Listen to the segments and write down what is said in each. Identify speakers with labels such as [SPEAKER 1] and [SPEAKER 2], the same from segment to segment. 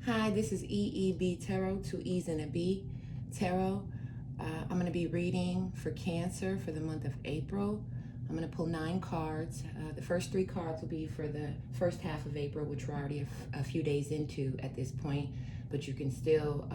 [SPEAKER 1] Hi, this is EEB Tarot, two E's and a B Tarot. I'm going to be reading for Cancer for the month of April. I'm going to pull 9 cards. The first 3 cards will be for the first half of April, which we're already a few days into at this point, but you can still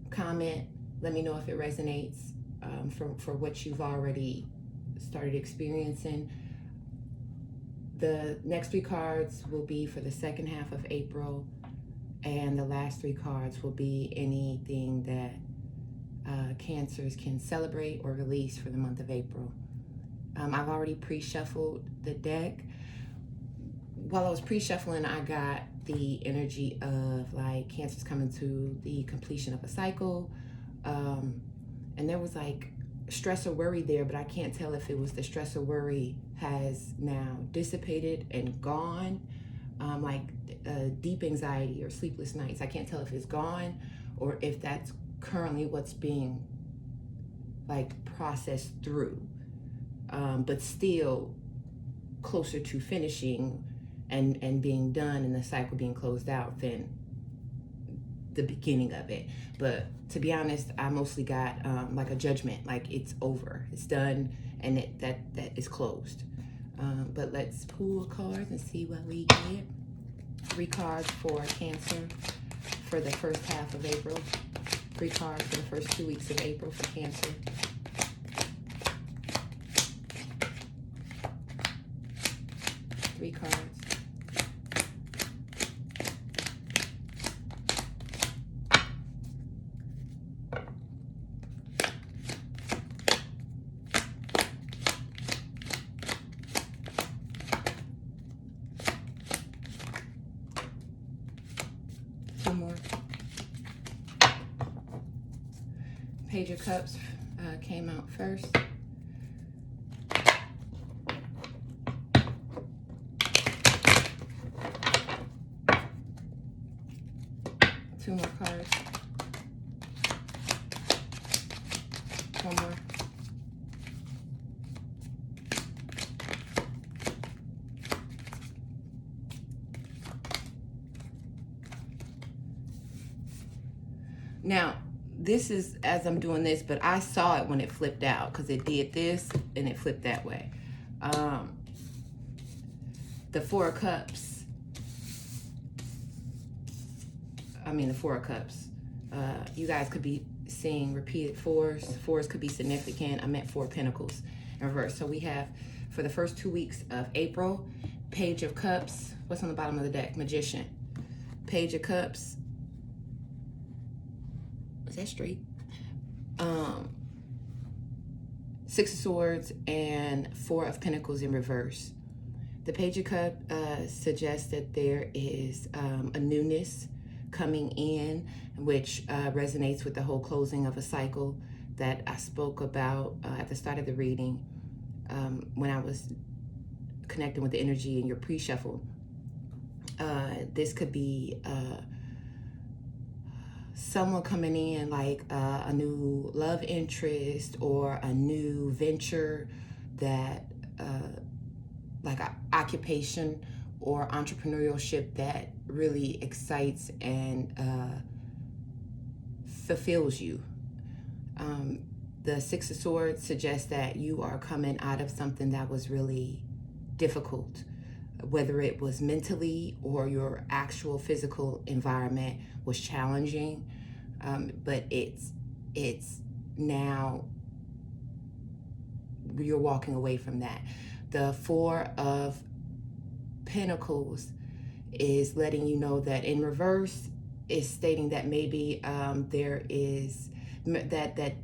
[SPEAKER 1] comment. Let me know if it resonates for what you've already started experiencing. The next 3 cards will be for the second half of April, and the last 3 cards will be anything that Cancers can celebrate or release for the month of April. I've already pre-shuffled the deck. While I was pre-shuffling, I got the energy of like Cancer's coming to the completion of a cycle. And there was like stress or worry there, but I can't tell if it was the stress or worry has now dissipated and gone. Like deep anxiety or sleepless nights. I can't tell if it's gone or if that's currently what's being like processed through, but still closer to finishing and being done and the cycle being closed out than the beginning of it. But to be honest, I mostly got like a judgment, like it's over, it's done, and that is closed. But let's pull cards and see what we get. 3 cards for Cancer for the first half of April. 3 cards for the first 2 weeks of April for Cancer. Three cards. Two more. Page of Cups came out first. Two more cards. One more. Now, this is as I'm doing this, but I saw it when it flipped out because it did this and it flipped that way. The 4 of Cups. The 4 of Cups. You guys could be seeing repeated 4s. 4s could be significant. I meant 4 of Pentacles in reverse. So we have, for the first 2 weeks of April, Page of Cups. What's on the bottom of the deck? Magician. Page of Cups. Is that straight? 6 of Swords and 4 of Pentacles in reverse. The Page of Cups suggests that there is a newness coming in, which resonates with the whole closing of a cycle that I spoke about at the start of the reading when I was connecting with the energy in your pre-shuffle. This could be someone coming in like a new love interest or a new venture that like an occupation or entrepreneurship that really excites and fulfills you. The 6 of Swords suggests that you are coming out of something that was really difficult, whether it was mentally or your actual physical environment was challenging, but it's now you're walking away from that. The 4 of Pentacles is letting you know that in reverse is stating that maybe there is that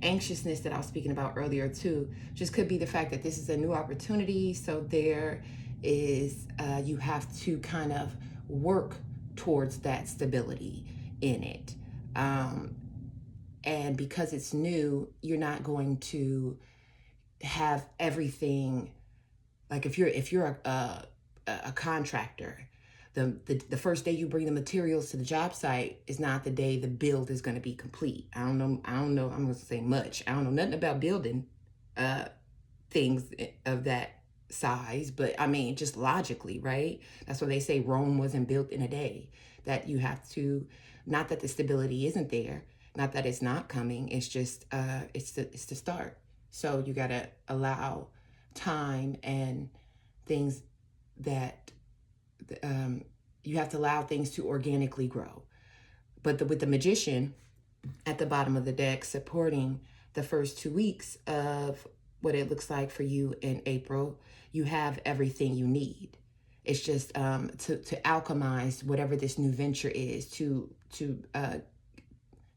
[SPEAKER 1] anxiousness that I was speaking about earlier too, just could be the fact that this is a new opportunity. So there is, you have to kind of work towards that stability in it. And because it's new, you're not going to have everything, like if you're a contractor, the first day you bring the materials to the job site is not the day the build is going to be complete. I don't know, I'm going to say much. I don't know nothing about building things of that size, but I mean, just logically, right? That's why they say Rome wasn't built in a day. That you have to, not that the stability isn't there, not that it's not coming. It's just, it's the start. So you got to allow time and things that, you have to allow things to organically grow. But with the Magician at the bottom of the deck supporting the first 2 weeks of what it looks like for you in April, you have everything you need. It's just to alchemize whatever this new venture is, to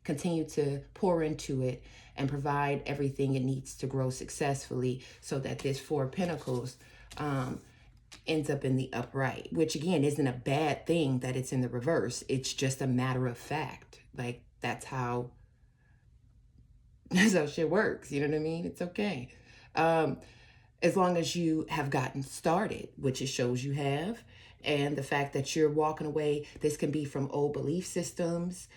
[SPEAKER 1] continue to pour into it and provide everything it needs to grow successfully, so that this Four of Pentacles ends up in the upright, which again isn't a bad thing that it's in the reverse. It's just a matter of fact. Like, that's how shit works. You know what I mean? It's okay. As long as you have gotten started, which it shows you have, and the fact that you're walking away, this can be from old belief systems,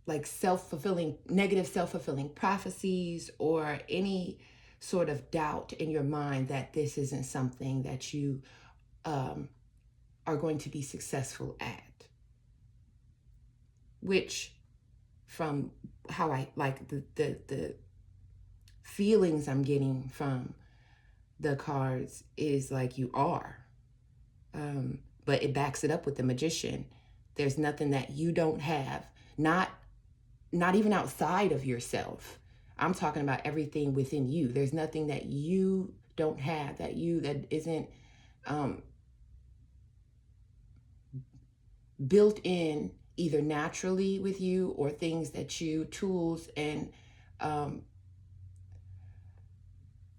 [SPEAKER 1] like negative self-fulfilling prophecies, or any sort of doubt in your mind that this isn't something that you are going to be successful at. Which, from how I like the feelings I'm getting from the cards, is like you are. But it backs it up with the Magician. There's nothing that you don't have, not even outside of yourself. I'm talking about everything within you. There's nothing that you don't have, that isn't built in either naturally with you, or things that tools and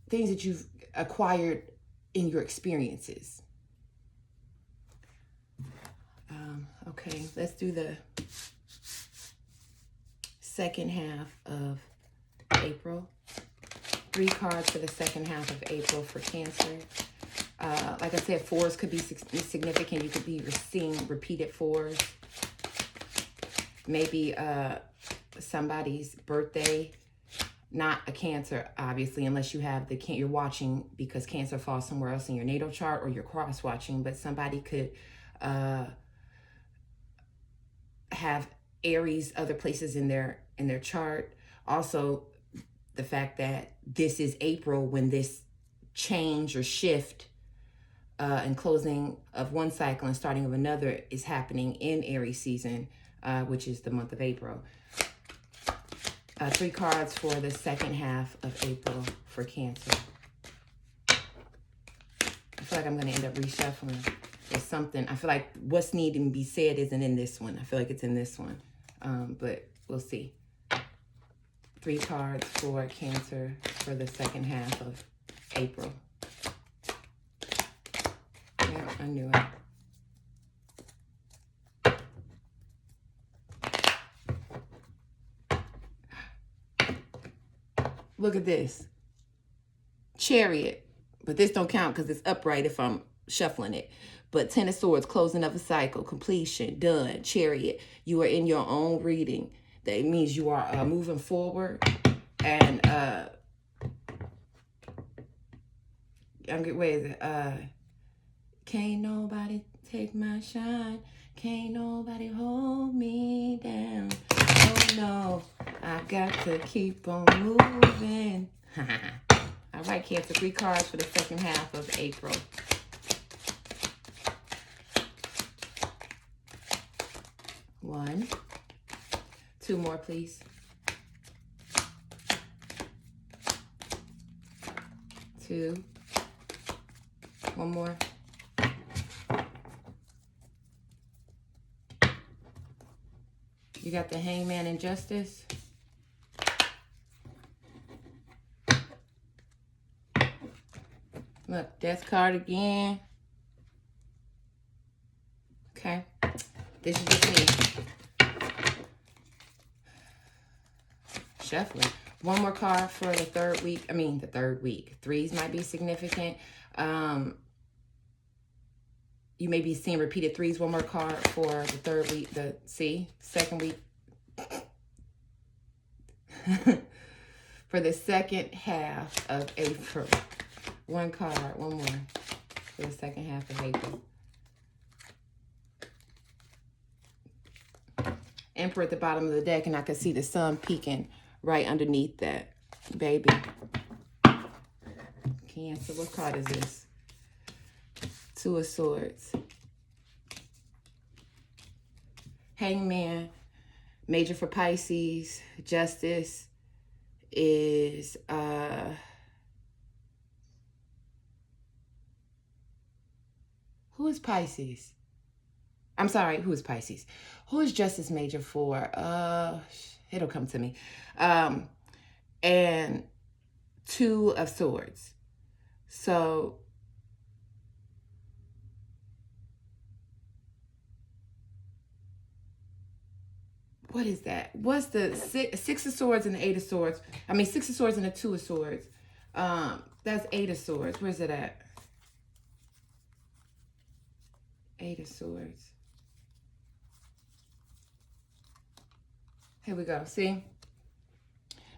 [SPEAKER 1] things that you've acquired in your experiences. Okay, let's do the second half of April. 3 cards for the second half of April for Cancer. Like I said, 4s could be significant. You could be seeing repeated 4s. Maybe somebody's birthday. Not a Cancer, obviously, unless you have you're watching because Cancer falls somewhere else in your natal chart, or you're cross-watching. But somebody could have Aries other places in their chart. Also, the fact that this is April when this change or shift and closing of one cycle and starting of another is happening in Aries season, which is the month of April. 3 cards for the second half of April for Cancer. I feel like I'm going to end up reshuffling. There's something. I feel like what's needing to be said isn't in this one. I feel like it's in this one. But we'll see. 3 cards for Cancer for the second half of April. Yeah, I knew it. Look at this. Chariot. But this don't count because it's upright if I'm shuffling it. But 10 of Swords, closing of a cycle, completion, done. Chariot. You are in your own reading. That means you are moving forward. And where is it? Can't nobody take my shine. Can't nobody hold me down. Oh no, I got to keep on moving. All right, Cancer, 3 cards for the second half of April. One. 2 more, please. 2. 1 more. You got the Hangman and Justice. Look, Death card again. Okay. This is just me. Shuffling. 1 more card for the third week. The third week. 3s might be significant. You may be seeing repeated 3s. 1 more card for the third week. Second week. for the second half of April. One card, one more for the second half of April. Emperor at the bottom of the deck, and I can see the sun peeking right underneath that, baby. Cancer, what card is this? Two of Swords. Hangman, major for Pisces. Justice is who is Pisces? I'm sorry, who is Pisces? Who is Justice major for? It'll come to me. And Two of Swords. So what is that? What's the six of Swords and the Eight of Swords? I mean, Six of Swords and the Two of Swords. That's Eight of Swords. Where's it at? Eight of Swords. Here we go. See?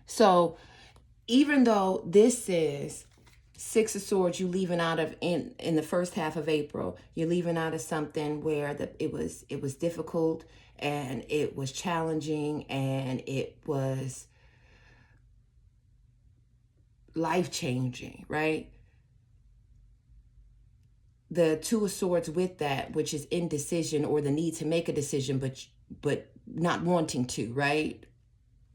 [SPEAKER 1] So even though this is Six of Swords, you leaving out of in the first half of April, you're leaving out of something where it was difficult and it was challenging and it was life-changing, right? The Two of Swords with that, which is indecision or the need to make a decision, but not wanting to, right?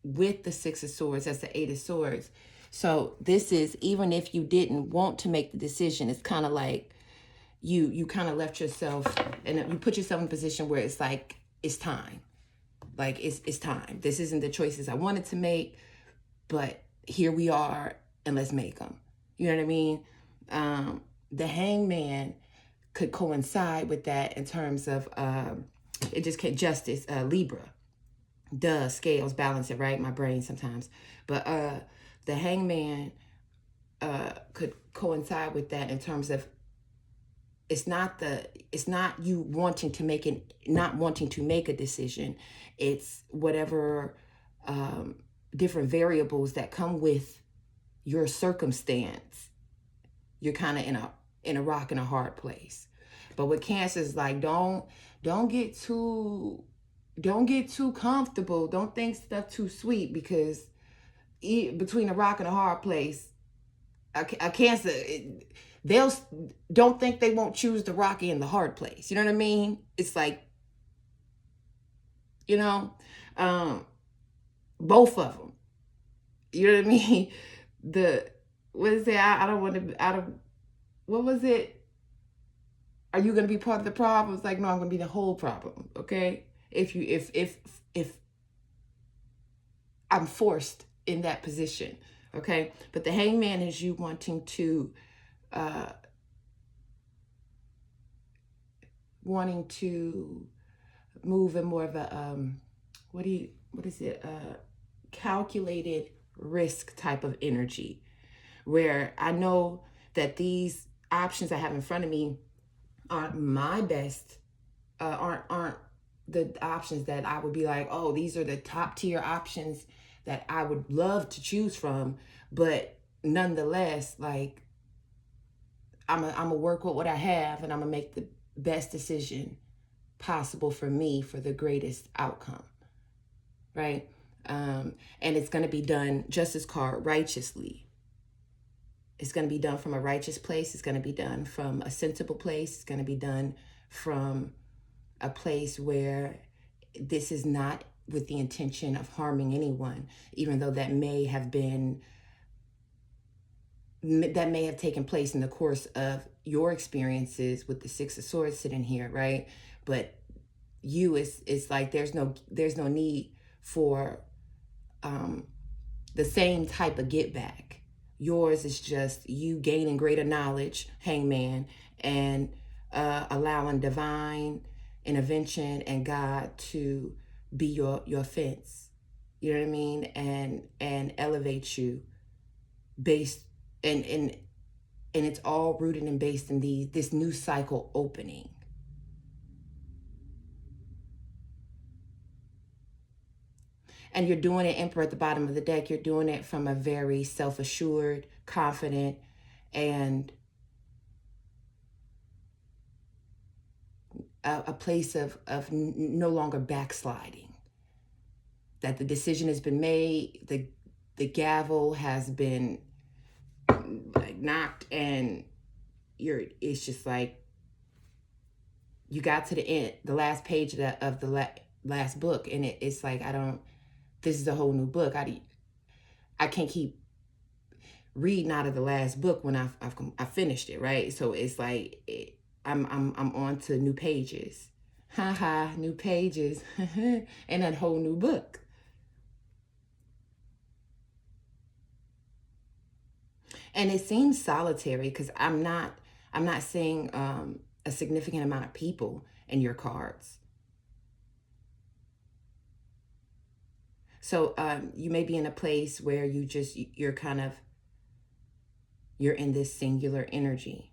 [SPEAKER 1] With the Six of Swords, that's the Eight of Swords. So this is, even if you didn't want to make the decision, it's kind of like you kind of left yourself and you put yourself in a position where it's like, it's time. Like, it's time. This isn't the choices I wanted to make, but here we are, and let's make them. You know what I mean? The Hangman could coincide with that in terms of, it just can't, Justice, Libra. Duh, scales, balance it, right? My brain sometimes. But the Hangman could coincide with that in terms of it's not you wanting to make not wanting to make a decision. It's whatever different variables that come with your circumstance. You're kind of in a rock and a hard place. But with Cancer, is like, don't get too comfortable. Don't think stuff too sweet, because between a rock and a hard place, a Cancer, they'll don't think they won't choose the rocky and the hard place. You know what I mean? It's like, you know, both of them. You know what I mean? What is it? I don't want to. What was it? Are you going to be part of the problem? It's like, no, I'm going to be the whole problem. Okay. If I'm forced in that position. Okay. But the Hangman is you wanting to move in more of a calculated risk type of energy, where I know that these options I have in front of me aren't my best, aren't the options that I would be like, oh, these are the top tier options that I would love to choose from. But nonetheless, like, I'm a work with what I have, and I'm gonna make the best decision possible for me for the greatest outcome, right? And it's gonna be done, Justice card, righteously. It's gonna be done from a righteous place. It's gonna be done from a sensible place. It's gonna be done from a place where this is not with the intention of harming anyone, even though that may have taken place in the course of your experiences with the Six of Swords sitting here, right? But it's like there's no need for the same type of get back. Yours is just you gaining greater knowledge, Hangman, and allowing divine intervention and God to be your fence. You know what I mean? And elevate you based and it's all rooted and based in this new cycle opening. And you're doing it, Emperor at the bottom of the deck, you're doing it from a very self-assured, confident, and a place of no longer backsliding. That the decision has been made, the gavel has been knocked, and it's just like you got to the end, the last page of the last book, and it's like, this is a whole new book. I can't keep reading out of the last book when I finished it, right? So it's like I'm on to new pages, new pages, and a whole new book. And it seems solitary because I'm not seeing a significant amount of people in your cards. So you may be in a place where you're in this singular energy.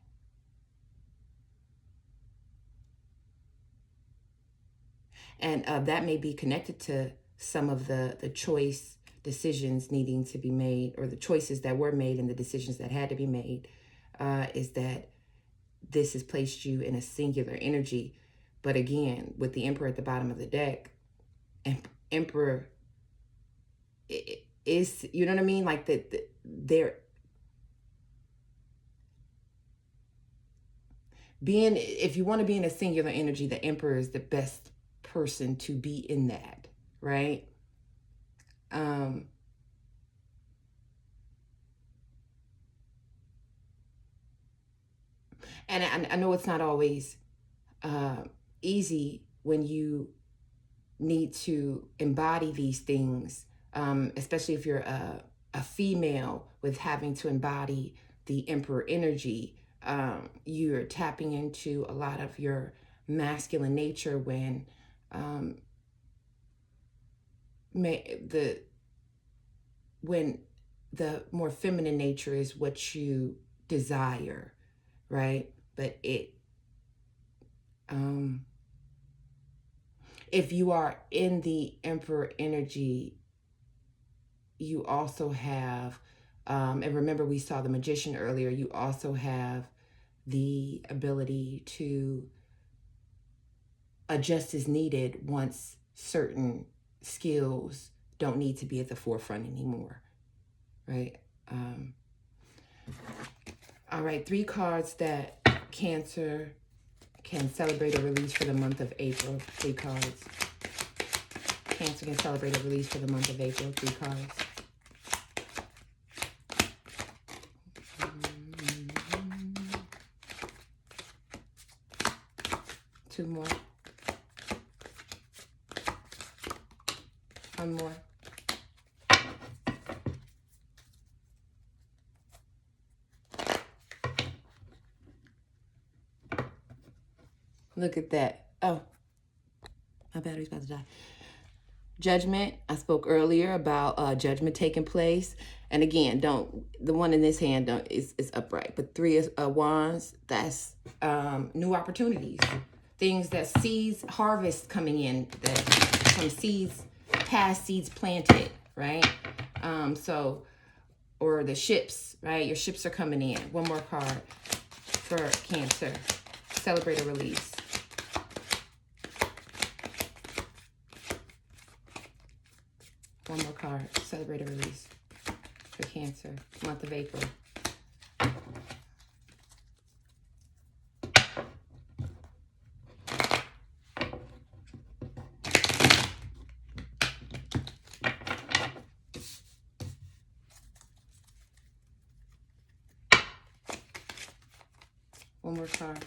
[SPEAKER 1] And that may be connected to some of the choice decisions needing to be made, or the choices that were made and the decisions that had to be made, is that this has placed you in a singular energy. But again, with the Emperor at the bottom of the deck, Emperor is, you know what I mean? Like if you want to be in a singular energy, the Emperor is the best person to be in that, right? And I know it's not always easy when you need to embody these things, especially if you're a female with having to embody the Emperor energy. You're tapping into a lot of your masculine nature when the more feminine nature is what you desire, right? But if you are in the Emperor energy, you also have, and remember we saw the Magician earlier, you also have the ability to adjust as needed once certain skills don't need to be at the forefront anymore, right? All right, 3 cards that Cancer can celebrate or release for the month of April. 3 cards. Cancer can celebrate or release for the month of April. 3 cards. Two more. One more. Look at that. Oh, my battery's about to die. Judgment. I spoke earlier about judgment taking place. And again, the one in this hand is upright. But 3 of Wands, that's new opportunities. Things that seeds, harvest coming in, that from seeds, past seeds planted, right? Or the ships, right? Your ships are coming in. One more card for Cancer. Celebrate or release. One more card. Celebrate or release for Cancer. Month of April. One more card.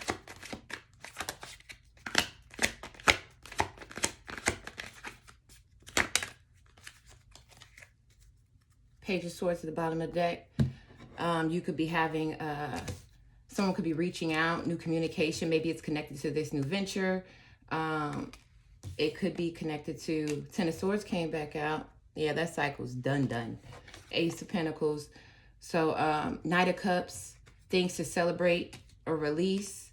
[SPEAKER 1] Page of Swords at the bottom of the deck. You could be having, someone could be reaching out, new communication. Maybe it's connected to this new venture. It could be connected to, 10 of Swords came back out. Yeah, that cycle's done. Ace of Pentacles. So Knight of Cups, things to celebrate or release.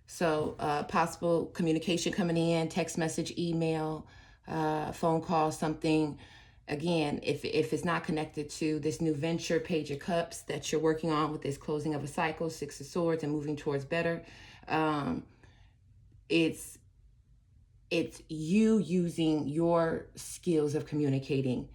[SPEAKER 1] So possible communication coming in, text message, email, phone call, something. again, if it's not connected to this new venture, Page of Cups, that you're working on with this closing of a cycle, Six of Swords, and moving towards better, it's you using your skills of communicating.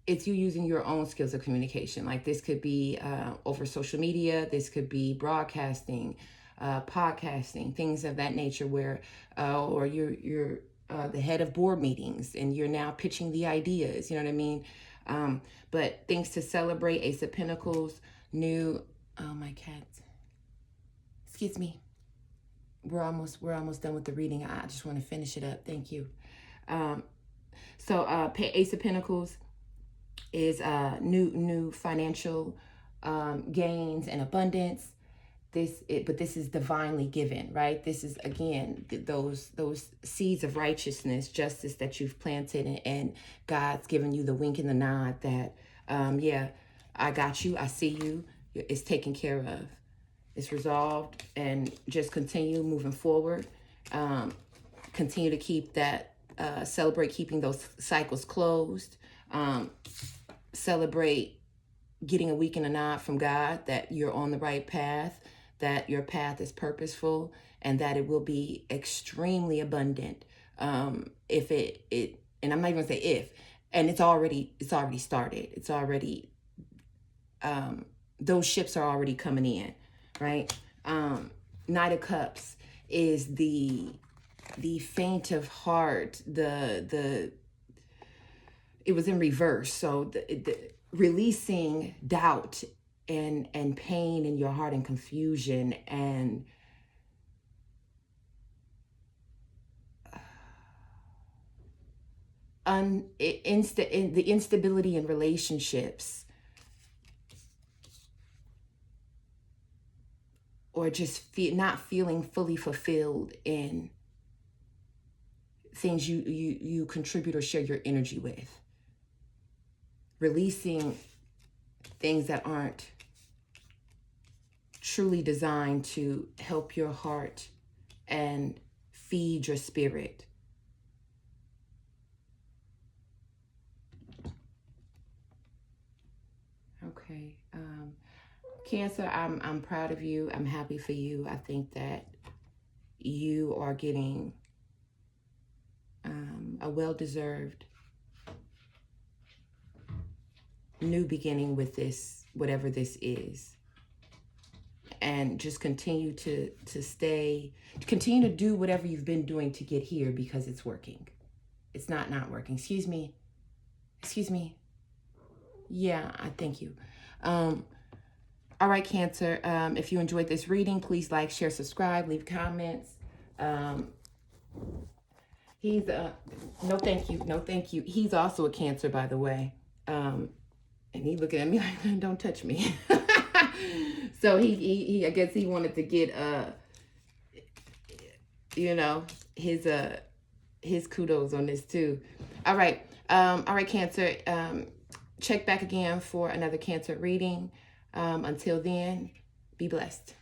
[SPEAKER 1] It's you using your own skills of communication. Like, this could be over social media, this could be broadcasting, podcasting, things of that nature, where or you're the head of board meetings and you're now pitching the ideas, you know what I mean? But things to celebrate. Ace of Pentacles, new, oh, my cat, excuse me, we're almost done with the reading. I just want to finish it up. Thank you. So Ace of Pentacles is new financial gains and abundance. But this is divinely given, right? This is, again, those seeds of righteousness, justice that you've planted, and God's given you the wink and the nod that, yeah, I got you, I see you, it's taken care of, it's resolved, and just continue moving forward. Continue to keep that, celebrate keeping those cycles closed. Celebrate getting a wink and a nod from God that you're on the right path, that your path is purposeful, and that it will be extremely abundant. If it, and I'm not even gonna say if, and it's already started. It's already, those ships are already coming in, right? Knight of Cups is the faint of heart, it was in reverse. So the releasing doubt and pain in your heart and confusion and the instability in relationships, or just not feeling fully fulfilled in things you contribute or share your energy with. Releasing things that aren't truly designed to help your heart and feed your spirit. Okay. Cancer, I'm proud of you. I'm happy for you. I think that you are getting a well-deserved new beginning with this, whatever this is. And just continue to continue to do whatever you've been doing to get here, because it's working. It's not working. Excuse me. Yeah, I thank you. All right, Cancer. If you enjoyed this reading, please like, share, subscribe, leave comments. He's no thank you. He's also a Cancer, by the way. And he looking at me like, don't touch me. So he I guess he wanted to get you know, his kudos on this too. All right, Cancer. Check back again for another Cancer reading. Until then, be blessed.